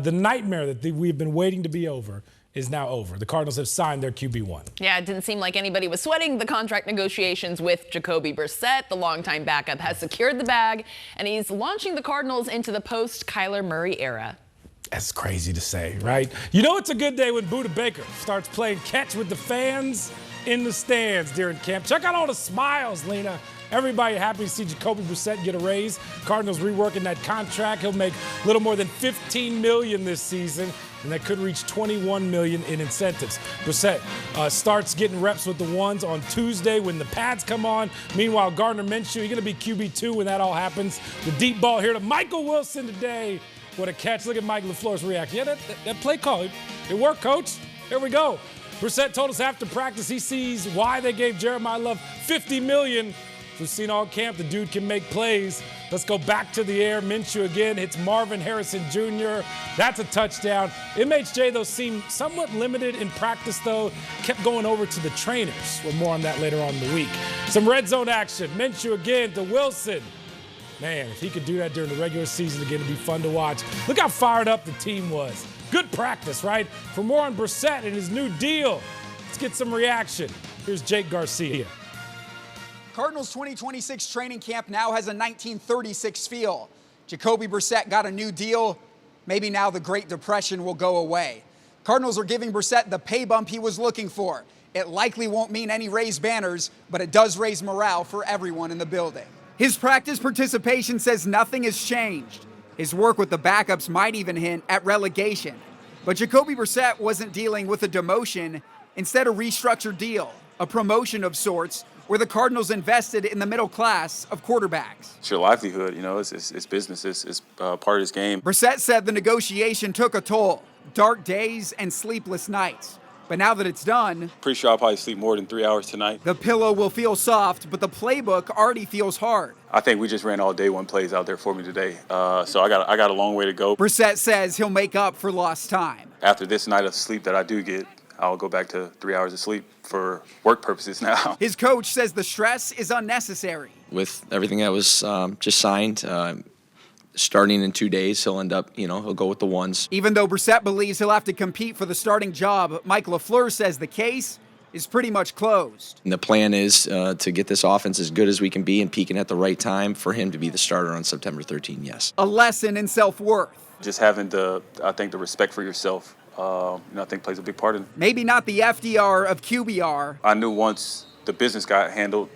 the nightmare that we've been waiting to be over is now over. The Cardinals have signed their QB1. Yeah, it didn't seem like anybody was sweating the contract negotiations with Jacoby Brissett. The longtime backup has secured the bag, and he's launching the Cardinals into the post-Kyler Murray era. That's crazy to say, right? You know it's a good day when Buda Baker starts playing catch with the fans in the stands during camp. Check out all the smiles, Lena. Everybody happy to see Jacoby Brissett get a raise. Cardinals reworking that contract. He'll make a little more than $15 million this season, and that could reach $21 million in incentives. Brissett starts getting reps with the ones on Tuesday when the pads come on. Meanwhile, Gardner Minshew, he's going to be QB2 when that all happens. The deep ball here to Michael Wilson today. What a catch. Look at Mike LaFleur's reaction. Yeah, that play call, it worked, coach. Here we go. Brissett told us after practice he sees why they gave Jeremiah Love $50 million. We've seen all camp, the dude can make plays. Let's go back to the air. Minshew again hits Marvin Harrison Jr. That's a touchdown. MHJ, though, seemed somewhat limited in practice, though. Kept going over to the trainers. We'll more on that later on in the week. Some red zone action. Minshew again to Wilson. Man, if he could do that during the regular season again, it'd be fun to watch. Look how fired up the team was. Good practice, right? For more on Brissett and his new deal, let's get some reaction. Here's Jake Garcia. Cardinals 2026 training camp now has a 1936 feel. Jacoby Brissett got a new deal. Maybe now the Great Depression will go away. Cardinals are giving Brissett the pay bump he was looking for. It likely won't mean any raised banners, but it does raise morale for everyone in the building. His practice participation says nothing has changed. His work with the backups might even hint at relegation. But Jacoby Brissett wasn't dealing with a demotion, instead a restructured deal, a promotion of sorts, where the Cardinals invested in the middle class of quarterbacks. It's your livelihood, it's business, it's part of this game. Brissett said the negotiation took a toll, dark days and sleepless nights. But now that it's done, Pretty sure I'll probably sleep more than 3 hours tonight. The pillow will feel soft, but the playbook already feels hard. I think we just ran all day one plays out there for me today. So I got a long way to go. Brissett says he'll make up for lost time. After this night of sleep that I do get, I'll go back to 3 hours of sleep for work purposes now. His coach says the stress is unnecessary. With everything that was just signed, starting in 2 days, he'll end up, he'll go with the ones. Even though Brissett believes he'll have to compete for the starting job, Mike LaFleur says the case is pretty much closed. And the plan is to get this offense as good as we can be and peaking at the right time for him to be the starter on September 13, yes. A lesson in self-worth. Just having the respect for yourself, I think plays a big part in it. Maybe not the FDR of QBR. I knew once the business got handled,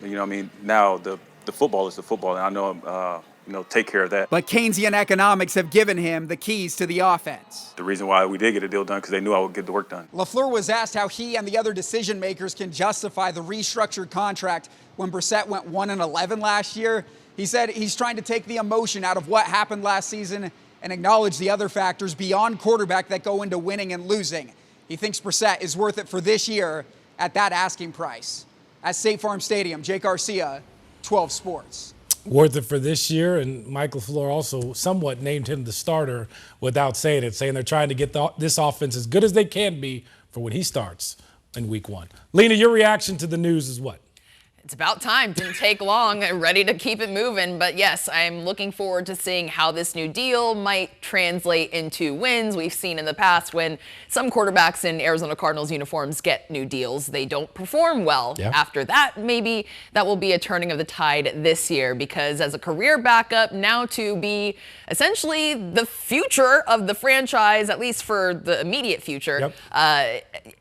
now the football is the football, and I know take care of that. But Keynesian economics have given him the keys to the offense. The reason why we did get a deal done, because they knew I would get the work done. LaFleur was asked how he and the other decision makers can justify the restructured contract when Brissett went 1-11 last year. He said he's trying to take the emotion out of what happened last season and acknowledge the other factors beyond quarterback that go into winning and losing. He thinks Brissett is worth it for this year at that asking price. At State Farm Stadium, Jake Garcia, 12 Sports. Worth it for this year, and Mike LaFleur also somewhat named him the starter without saying it, saying they're trying to get this offense as good as they can be for when he starts in week 1. Lena, your reaction to the news is what? It's about time. Didn't take long. Ready to keep it moving. But yes, I'm looking forward to seeing how this new deal might translate into wins. We've seen in the past when some quarterbacks in Arizona Cardinals uniforms get new deals, they don't perform well. Yeah. After that, maybe that will be a turning of the tide this year, because as a career backup, now to be essentially the future of the franchise, at least for the immediate future,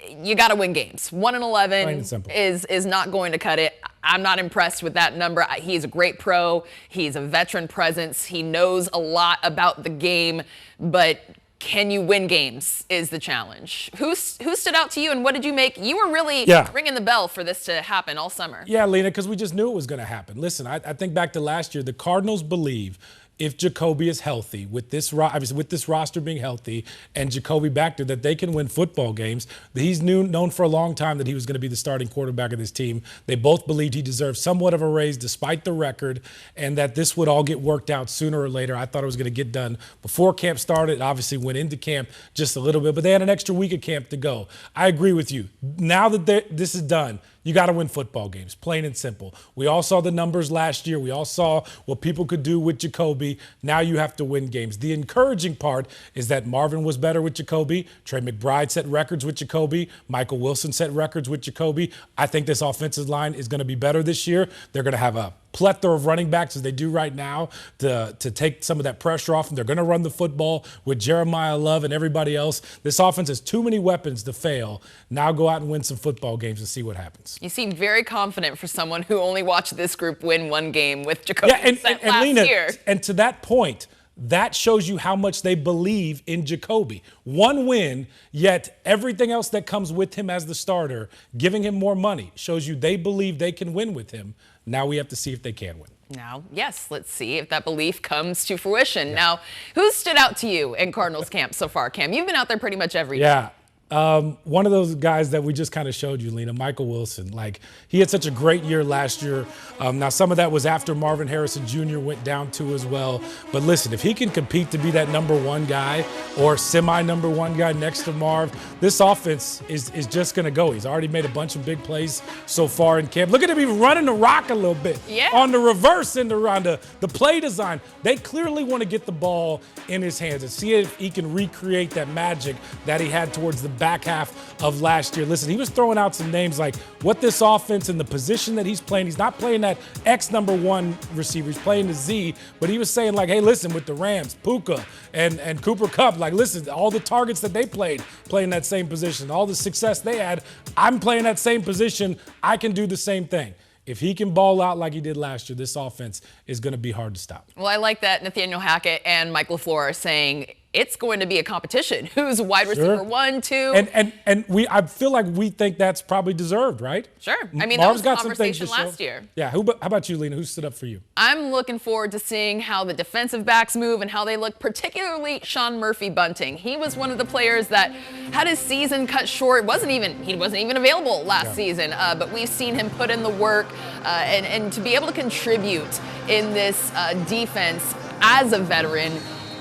you got to win games. 1-11 is not going to cut it. I'm not impressed with that number. He's a great pro. He's a veteran presence. He knows a lot about the game, but can you win games is the challenge. Who stood out to you, and what did you make? You were really ringing the bell for this to happen all summer. Yeah, Lena, because we just knew it was going to happen. Listen, I think back to last year, the Cardinals believe if Jacoby is healthy, with this roster being healthy and Jacoby back there, that they can win football games. He's known for a long time that he was going to be the starting quarterback of this team. They both believed he deserved somewhat of a raise despite the record, and that this would all get worked out sooner or later. I thought it was going to get done before camp started. It obviously went into camp just a little bit, but they had an extra week of camp to go. I agree with you. Now that this is done, You got to win football games, plain and simple. We all saw the numbers last year. We all saw what people could do with Jacoby. Now you have to win games. The encouraging part is that Marvin was better with Jacoby. Trey McBride set records with Jacoby. Michael Wilson set records with Jacoby. I think this offensive line is going to be better this year. They're going to have a plethora of running backs as they do right now to take some of that pressure off, and they're going to run the football with Jeremiah Love and everybody else. This offense has too many weapons to fail. Now go out and win some football games and see what happens. You seem very confident for someone who only watched this group win one game with Jacoby Brissett last Lena, year. And to that point, that shows you how much they believe in Jacoby. One win, yet everything else that comes with him as the starter, giving him more money, shows you they believe they can win with him. Now we have to see if they can win. Now, yes, let's see if that belief comes to fruition. Yeah. Now, who stood out to you in Cardinals camp so far, Cam? You've been out there pretty much every day. Yeah. One of those guys that we just kind of showed you, Lena, Michael Wilson. Like, he had such a great year last year. Now, some of that was after Marvin Harrison Jr. went down too as well. But listen, if he can compete to be that number one guy or semi-number one guy next to Marv, this offense is just going to go. He's already made a bunch of big plays so far in camp. Look at him even running the rock a little bit on the reverse and around the play design. They clearly want to get the ball in his hands and see if he can recreate that magic that he had towards the back half of last year. Listen, he was throwing out some names like what this offense and the position that he's playing. He's not playing that X number one receiver. He's playing the Z, but he was saying like, hey, listen, with the Rams, Puka and Cooper Kupp, like, listen, all the targets that they playing that same position, all the success they had, I'm playing that same position. I can do the same thing. If he can ball out like he did last year, this offense is going to be hard to stop. Well, I like that Nathaniel Hackett and Mike LaFleur are saying it's going to be a competition. Who's wide receiver 1, 2? And I feel like we think that's probably deserved, right? Sure. I mean, Marv's that was a conversation last year. Yeah. How about you, Lena? Who stood up for you? I'm looking forward to seeing how the defensive backs move and how they look, particularly Sean Murphy-Bunting. He was one of the players that had his season cut short. He wasn't even available last season, but we've seen him put in the work and to be able to contribute in this defense as a veteran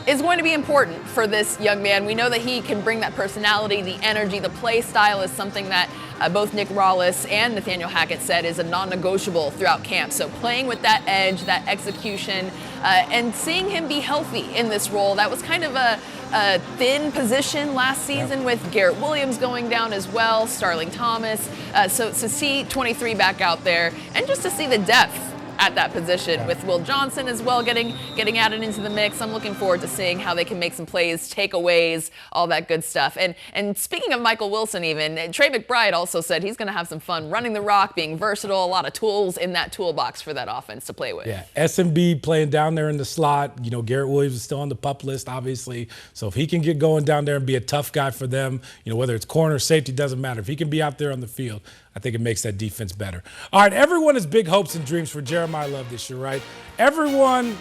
is going to be important for this young man. We know that he can bring that personality, the energy, the play style is something that both Nick Rawlis and Nathaniel Hackett said is a non-negotiable throughout camp. So playing with that edge, that execution, and seeing him be healthy in this role, that was kind of a thin position last season with Garrett Williams going down as well, Starling Thomas. So to see 23 back out there and just to see the depth at that position with Will Johnson as well getting added into the mix. I'm looking forward to seeing how they can make some plays, takeaways, all that good stuff. And speaking of Michael Wilson even, Trey McBride also said he's going to have some fun running the rock, being versatile, a lot of tools in that toolbox for that offense to play with. Yeah, SMB playing down there in the slot. You know, Garrett Williams is still on the PUP list, obviously. So if he can get going down there and be a tough guy for them, you know, whether it's corner, safety, doesn't matter. If he can be out there on the field, I think it makes that defense better. All right, everyone has big hopes and dreams for Jeremiah Love this year, right? Everyone,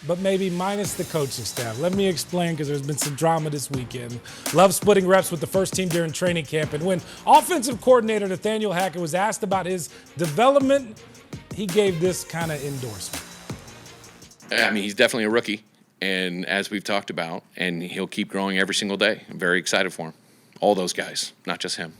but maybe minus the coaching staff. Let me explain, because there's been some drama this weekend. Love splitting reps with the first team during training camp, and when offensive coordinator Nathaniel Hackett was asked about his development, he gave this kind of endorsement. I mean, he's definitely a rookie, and as we've talked about, and he'll keep growing every single day. I'm very excited for him. All those guys, not just him.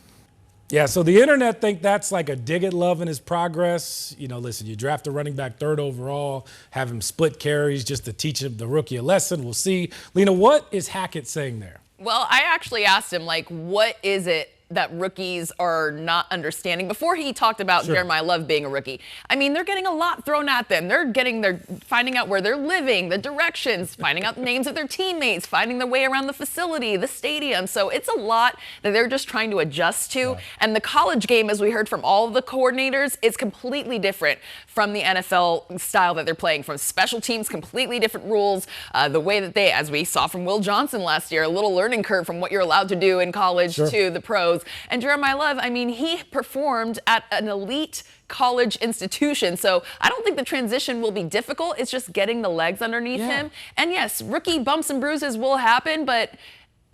Yeah, so the internet think that's like a dig at Love in his progress. You know, listen, you draft a running back 3rd overall, have him split carries just to teach him the rookie a lesson. We'll see. Lena, what is Hackett saying there? Well, I actually asked him, like, what is it that rookies are not understanding before he talked about Jeremiah Love being a rookie? I mean, they're getting a lot thrown at them. They're finding out where they're living, the directions, finding out the names of their teammates, finding their way around the facility, the stadium. So it's a lot that they're just trying to adjust to. Yeah. And the college game, as we heard from all of the coordinators, is completely different from the NFL style that they're playing. From special teams, completely different rules. The way that they, as we saw from Will Johnson last year, a little learning curve from what you're allowed to do in college to the pros. And Jeremiah Love, I mean, he performed at an elite college institution. So I don't think the transition will be difficult. It's just getting the legs underneath him. And yes, rookie bumps and bruises will happen, but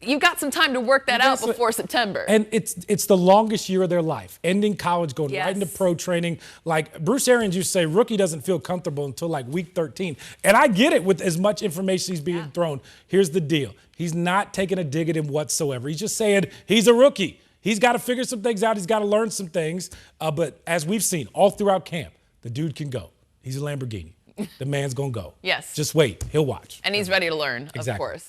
you've got some time to work that out before September. And it's the longest year of their life, ending college, going right into pro training. Like Bruce Arians used to say, rookie doesn't feel comfortable until like week 13. And I get it with as much information he's being thrown. Here's the deal. He's not taking a dig at him whatsoever. He's just saying he's a rookie. He's got to figure some things out. He's got to learn some things. But as we've seen all throughout camp, the dude can go. He's a Lamborghini. The man's going to go. Yes. Just wait. He'll watch. And he's ready to learn, Exactly. of course.